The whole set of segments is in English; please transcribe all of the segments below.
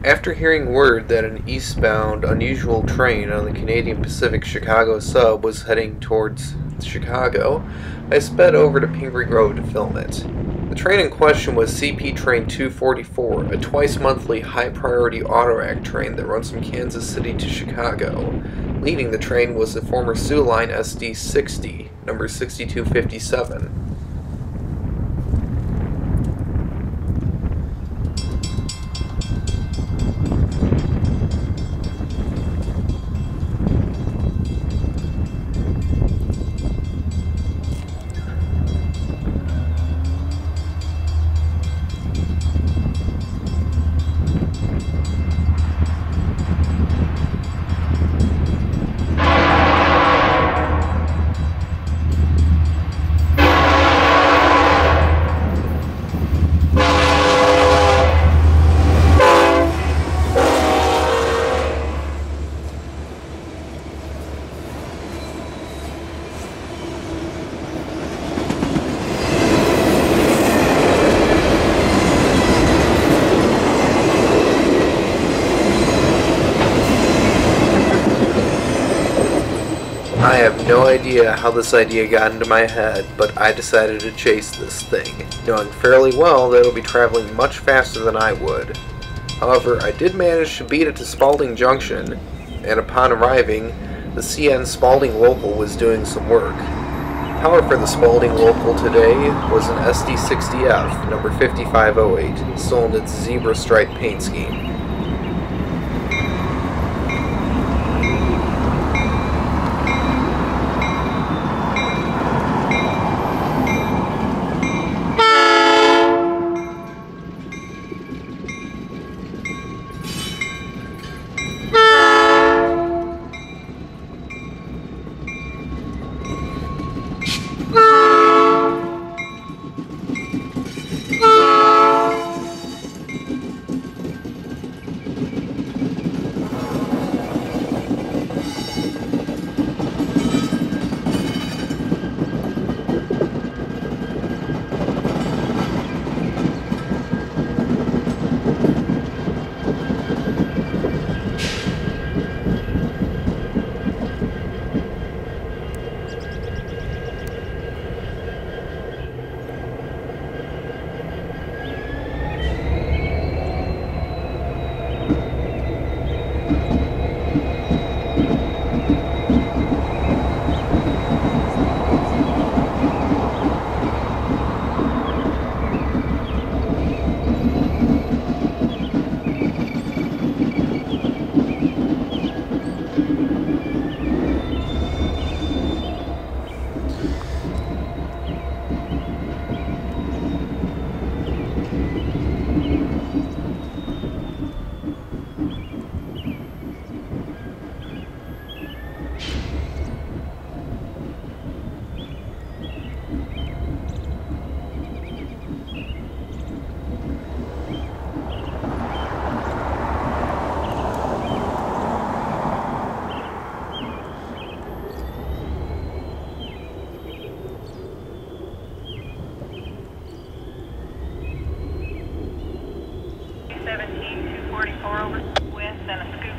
After hearing word that an eastbound unusual train on the Canadian Pacific Chicago sub was heading towards Chicago, I sped over to Pingree Grove to film it. The train in question was CP Train 244, a twice-monthly high-priority auto-rack train that runs from Kansas City to Chicago. Leading the train was the former Sioux Line SD60, number 6257. I have no idea how this idea got into my head, but I decided to chase this thing, knowing fairly well that it'll be traveling much faster than I would. However, I did manage to beat it to Spaulding Junction, and upon arriving, the CN Spaulding local was doing some work. Power for the Spaulding local today was an SD60F, number 5508, still in its zebra stripe paint scheme.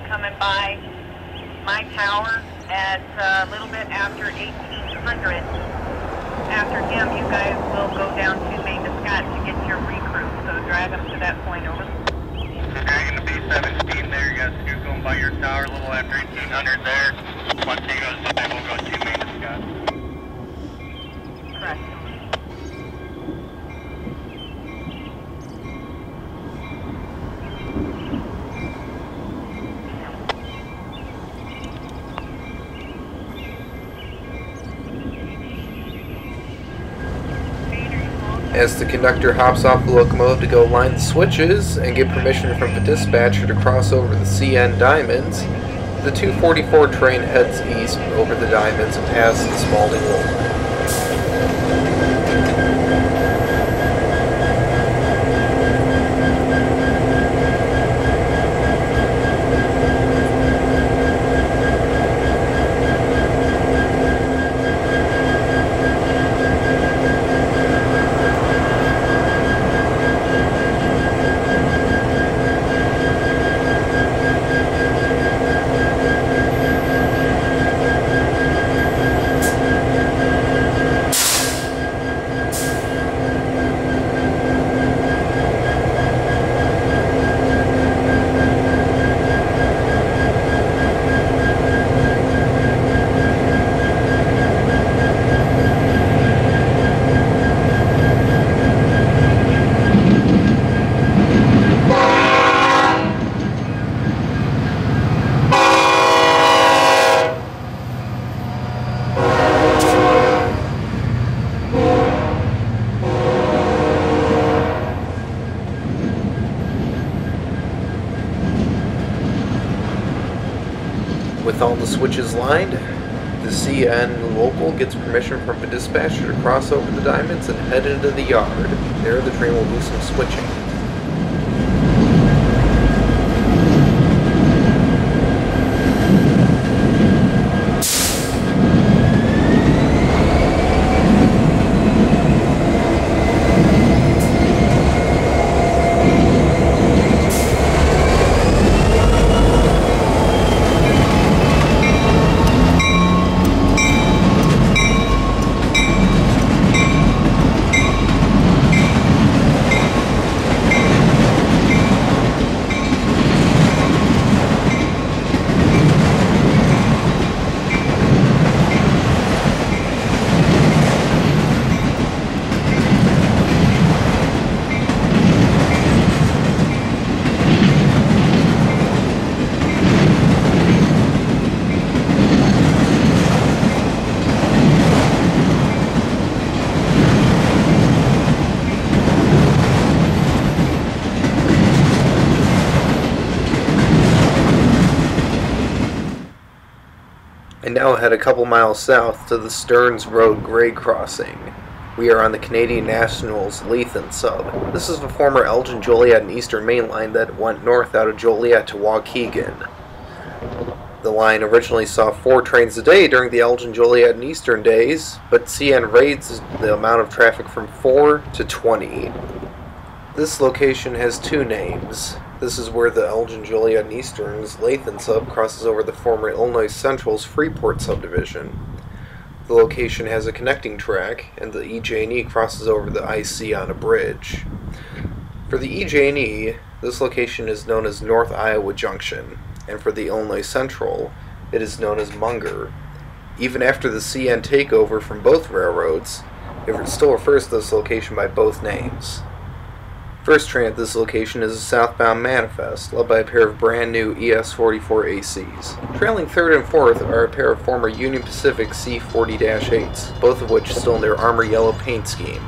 Coming by my tower at a little bit after 1800. After him, you guys will go down to Maine to Scott to get your recruit, so drag them to that point over. So dragging the B-17 there, you got Scoot going by your tower a little after 1800 there. Once he goes by, we'll go to Maine to Scott. Correct. As the conductor hops off the locomotive to go line the switches and get permission from the dispatcher to cross over the CN Diamonds, the 244 train heads east over the Diamonds and past the Spaulding local. With all the switches lined, the CN local gets permission from the dispatcher to cross over the diamonds and head into the yard. There the train will do some switching. And now head a couple miles south to the Stearns Road grade crossing. We are on the Canadian National's Leithen sub. This is the former Elgin, Joliet, and Eastern Main Line that went north out of Joliet to Waukegan. The line originally saw 4 trains a day during the Elgin, Joliet, and Eastern days, but CN raised the amount of traffic from 4 to 20. This location has 2 names. This is where the Elgin, Joliet, and Eastern's Leithen sub crosses over the former Illinois Central's Freeport subdivision. The location has a connecting track, and the EJ&E crosses over the IC on a bridge. For the EJ&E, this location is known as North Iowa Junction, and for the Illinois Central, it is known as Munger. Even after the CN takeover from both railroads, it still refers to this location by both names. First train at this location is a southbound manifest, led by a pair of brand new ES44 ACs. Trailing third and fourth are a pair of former Union Pacific C40-8s, both of which still in their armor yellow paint scheme.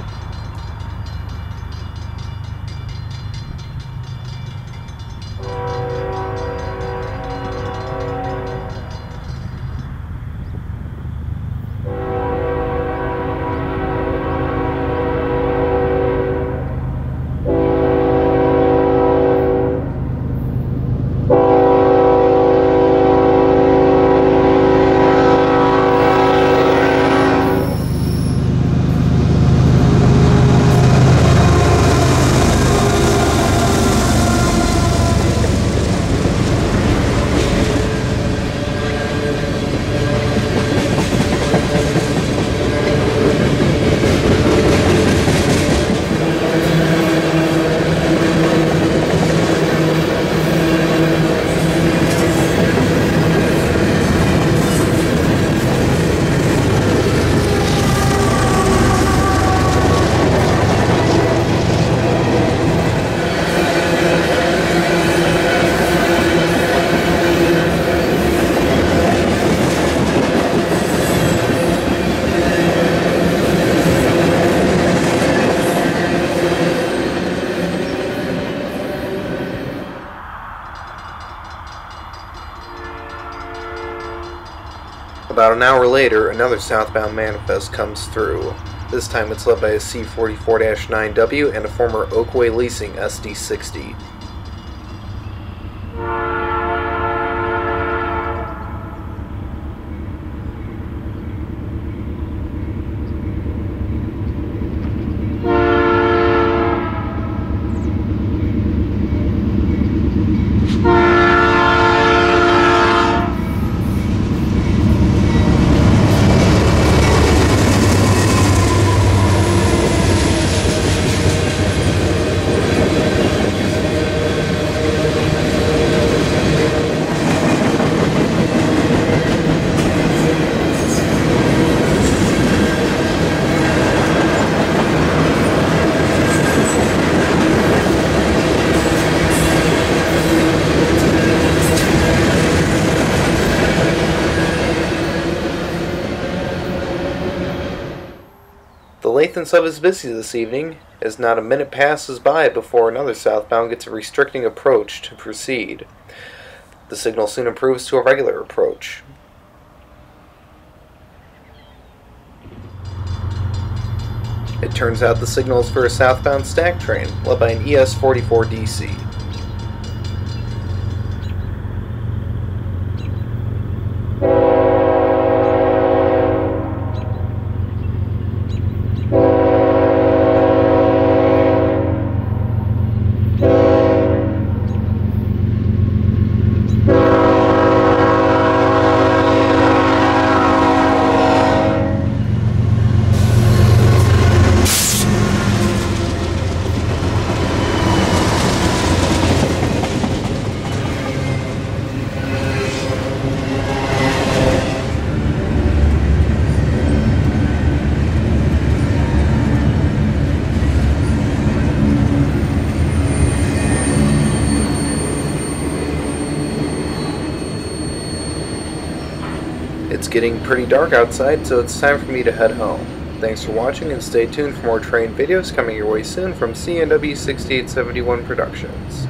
About an hour later, another southbound manifest comes through. This time it's led by a C44-9W and a former Oakway Leasing SD60. The Leithen sub is busy this evening, as not a minute passes by before another southbound gets a restricting approach to proceed. The signal soon improves to a regular approach. It turns out the signal is for a southbound stack train, led by an ES44DC. It's getting pretty dark outside, so it's time for me to head home. Thanks for watching, and stay tuned for more train videos coming your way soon from CNW 6871 Productions.